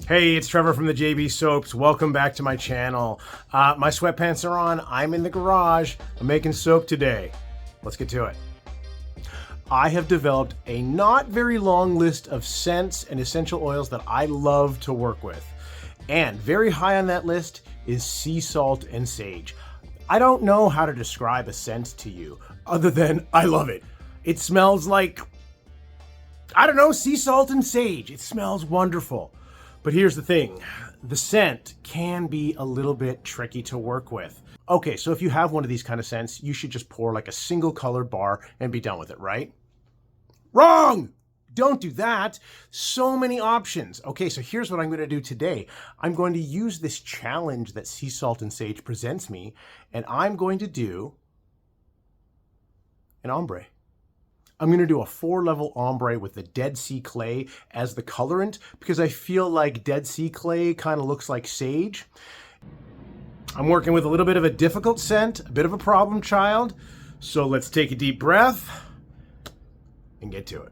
Hey, it's Trevor from the JB Soaps. Welcome back to my channel. My sweatpants are on. I'm in the garage. I'm making soap today. Let's get to it. I have developed a not very long list of scents and essential oils that I love to work with. And very high on that list is sea salt and sage. I don't know how to describe a scent to you other than I love it. It smells like, I don't know, sea salt and sage. It smells wonderful. But here's the thing, the scent can be a little bit tricky to work with. Okay, so if you have one of these kind of scents, you should just pour like a single colored bar and be done with it, right? Wrong! Don't do that. So many options. Okay, so here's what I'm going to do today. I'm going to use this challenge that sea salt and sage presents me, and I'm going to do an ombre. I'm going to do a 4-level ombre with the Dead Sea clay as the colorant because I feel like Dead Sea clay kind of looks like sage. I'm working with a little bit of a difficult scent, a bit of a problem child. So let's take a deep breath and get to it.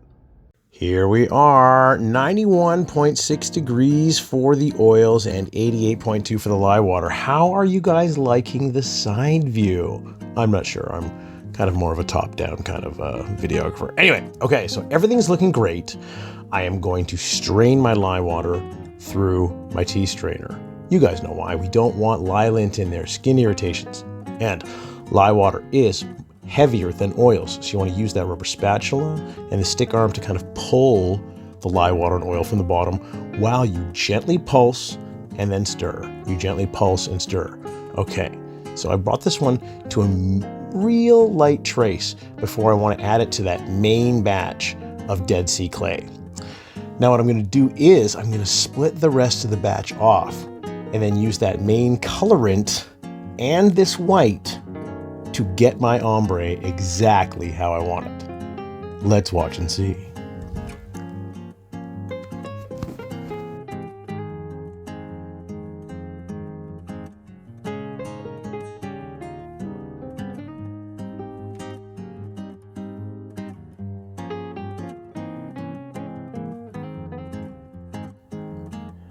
Here we are, 91.6 degrees for the oils and 88.2 for the lye water. How are you guys liking the side view? I'm not sure. I'm kind of more of a top-down kind of videographer. Anyway, okay, so everything's looking great. I am going to strain my lye water through my tea strainer. You guys know why. We don't want lye lint in there, skin irritations. And lye water is heavier than oils, so you want to use that rubber spatula and the stick arm to kind of pull the lye water and oil from the bottom while you gently pulse and then stir. You gently pulse and stir. Okay, so I brought this one to a real light trace before I want to add it to that main batch of Dead Sea clay. Now what I'm going to do is I'm going to split the rest of the batch off and then use that main colorant and this white to get my ombre exactly how I want it. Let's watch and see.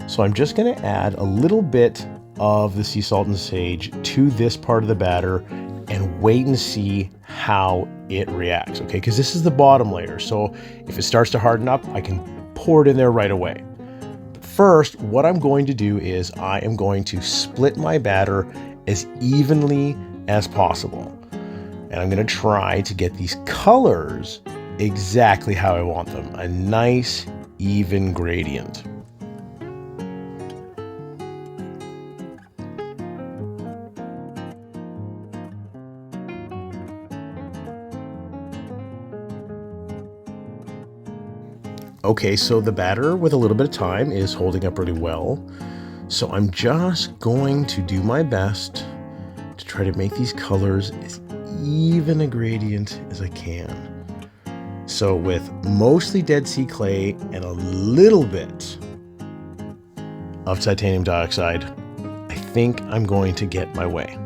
So I'm just going to add a little bit of the sea salt and sage to this part of the batter and wait and see how it reacts, okay? Because this is the bottom layer, so if it starts to harden up, I can pour it in there right away. But first, what I'm going to do is I am going to split my batter as evenly as possible. And I'm going to try to get these colors exactly how I want them, a nice, even gradient. Okay, so the batter with a little bit of time is holding up really well. So I'm just going to do my best to try to make these colors as even a gradient as I can. So with mostly Dead Sea clay and a little bit of titanium dioxide, I think I'm going to get my way.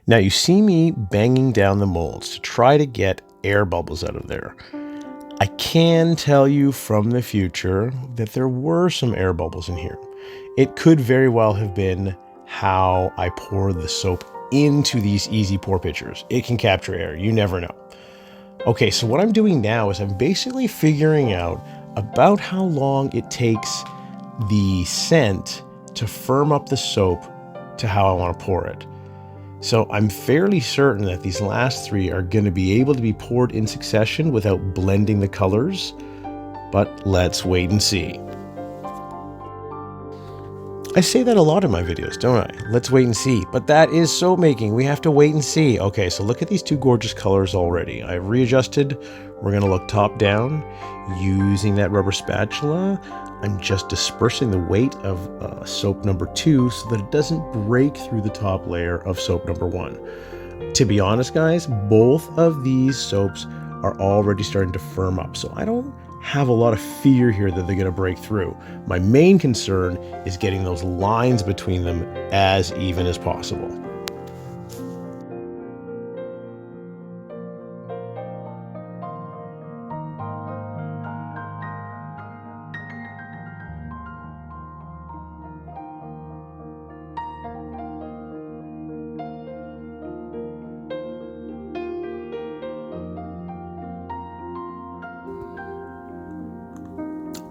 Now you see me banging down the molds to try to get air bubbles out of there. I can tell you from the future that there were some air bubbles in here. It could very well have been how I poured the soap into these easy pour pitchers. It can capture air, you never know. Okay, so what I'm doing now is I'm basically figuring out about how long it takes the scent to firm up the soap to how I want to pour it. So I'm fairly certain that these last three are going to be able to be poured in succession without blending the colors, but let's wait and see. I say that a lot in my videos, don't I? Let's wait and see. But that is soap making. We have to wait and see. Okay, so look at these two gorgeous colors already. I've readjusted. We're going to look top down using that rubber spatula. I'm just dispersing the weight of soap number 2 so that it doesn't break through the top layer of soap number 1. To be honest, guys, both of these soaps are already starting to firm up, so I don't have a lot of fear here that they're going to break through. My main concern is getting those lines between them as even as possible.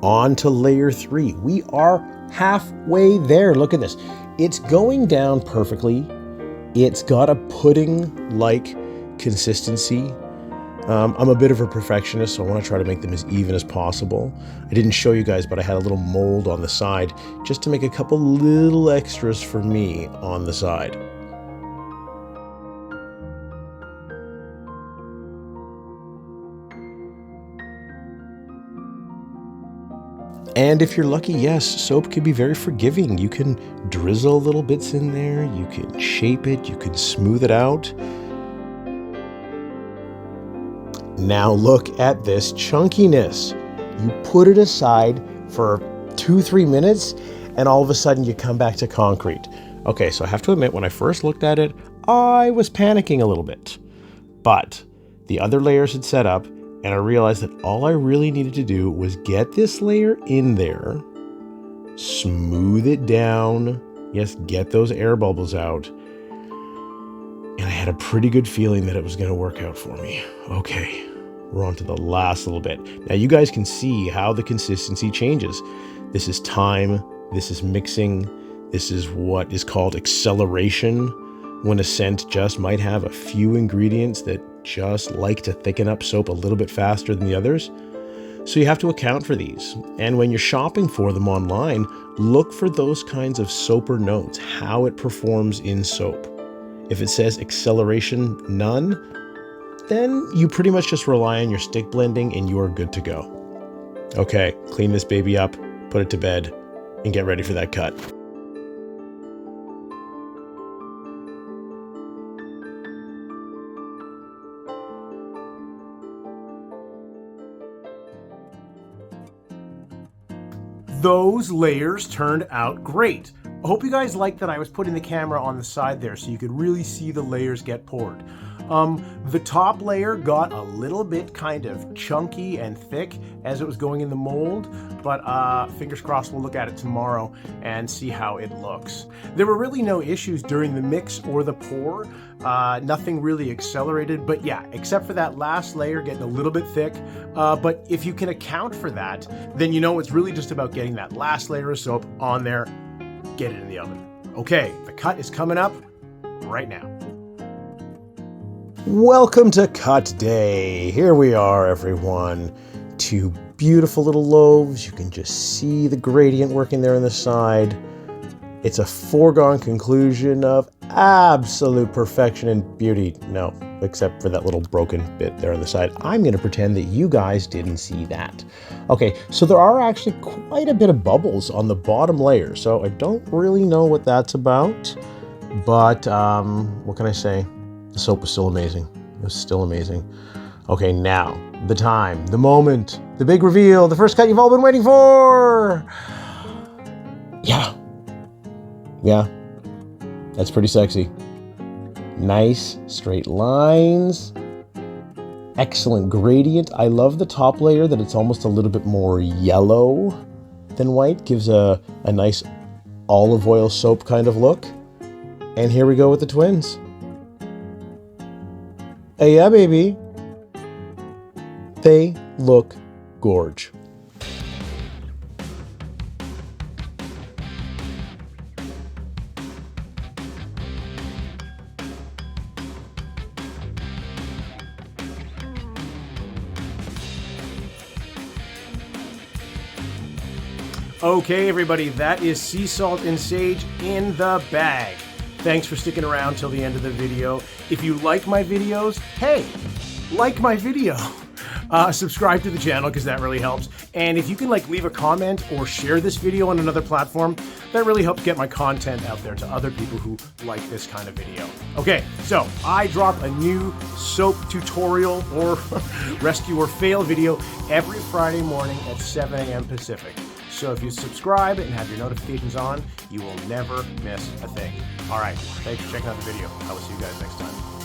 On to layer 3. We are halfway there. Look at this. It's going down perfectly. It's got a pudding-like consistency. I'm a bit of a perfectionist, so I want to try to make them as even as possible. I didn't show you guys, but I had a little mold on the side just to make a couple little extras for me on the side. And if you're lucky, yes, soap can be very forgiving. You can drizzle little bits in there, you can shape it, you can smooth it out. Now look at this chunkiness. You put it aside for 2-3 minutes, and all of a sudden you come back to concrete. Okay, so I have to admit, when I first looked at it, I was panicking a little bit. But the other layers had set up, and I realized that all I really needed to do was get this layer in there, smooth it down, yes, get those air bubbles out, and I had a pretty good feeling that it was going to work out for me. Okay, we're on to the last little bit. Now you guys can see how the consistency changes. This is time, this is mixing, this is what is called acceleration, when a scent just might have a few ingredients that just like to thicken up soap a little bit faster than the others. So you have to account for these. And when you're shopping for them online, look for those kinds of soaper notes, how it performs in soap. If it says acceleration none, then you pretty much just rely on your stick blending and you are good to go. Okay, clean this baby up, put it to bed, and get ready for that cut. Those layers turned out great. I hope you guys liked that I was putting the camera on the side there so you could really see the layers get poured. The top layer got a little bit kind of chunky and thick as it was going in the mold, but fingers crossed we'll look at it tomorrow and see how it looks. There were really no issues during the mix or the pour. Nothing really accelerated, but yeah, except for that last layer getting a little bit thick. But if you can account for that, then you know it's really just about getting that last layer of soap on there, get it in the oven. Okay, the cut is coming up right now. Welcome to cut day. Here we are, everyone. 2 beautiful little loaves. You can just see the gradient working there on the side. It's a foregone conclusion of absolute perfection and beauty. No, except for that little broken bit there on the side. I'm going to pretend that you guys didn't see that. Okay, so there are actually quite a bit of bubbles on the bottom layer, so I don't really know what that's about. But what can I say? The soap was still amazing. It was still amazing. Okay, now, the time, the moment, the big reveal, the first cut you've all been waiting for! Yeah, that's pretty sexy. Nice, straight lines. Excellent gradient. I love the top layer that it's almost a little bit more yellow than white. Gives a nice olive oil soap kind of look. And here we go with the twins. Hey, yeah, baby. They look gorge. Okay, everybody, that is sea salt and sage in the bag. Thanks for sticking around till the end of the video. If you like my videos, hey, like my video. Subscribe to the channel because that really helps. And if you can like leave a comment or share this video on another platform, that really helps get my content out there to other people who like this kind of video. Okay, so I drop a new soap tutorial or rescue or fail video every Friday morning at 7 a.m. Pacific. So if you subscribe and have your notifications on, you will never miss a thing. All right, thanks for checking out the video. I will see you guys next time.